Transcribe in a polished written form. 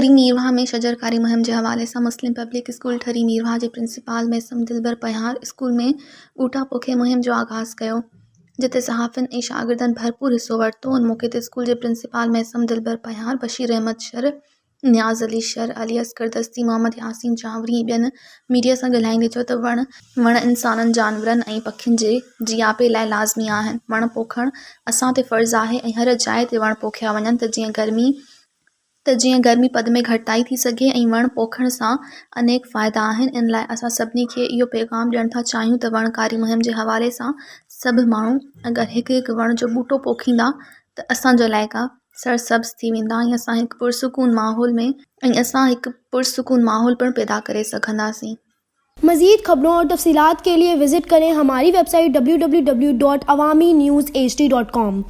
ठरी मीरवाह में शजरकारी मुहिम के हवाले से मुस्लिम पब्लिक स्कूल ठरी मीरवाह के प्रिंसिपाल मैसम दिलबर पहार स्कूल में ॿूटा पोखे मुहिम जो आगाज़ किया, जिते सहाफ़िन और शागिर्दनि भरपूर हिस्सो वरितो। उन मौके ते स्कूल के प्रिंसिपाल मैसम दिलबर पहार, बशीर अहमद शर, नियाज़ अली शर, अली असगर दस्ती, मोहम्मद यासीन जावरी ऐं ॿियनि मीडिया सां ॻाल्हाईंदे चयो त वण इंसाननि, जानवरनि ऐं पखियुनि जे जियापे लाइ लाज़मी आहिनि। वण पोखणु असां ते फ़र्ज़ु आहे ऐं हर जाइ ते वण पोखिया वञनि त जीअं गर्मी पद में घटिताई थी सघे ऐं वण पोखण सां अनेक फ़ाइदा आहिनि। इन लाइ असां सभिनी खे इहो पैगाम ॾियणु था चाहियूं त वणकारी मुहिम जे हवाले सां सभु माण्हू अगरि हिकु हिकु वण जो ॿूटो पोखींदा त असांजो इलाइक़ा सरसब्ज़ थी वेंदा ऐं असां हिकु पुरसुकून माहौल पिणु पैदा करे सघंदासीं। मज़ीद खबरों और तफसीलात के लिए विजिट करें हमारी वेबसाइट www.awamiNewsHD.com।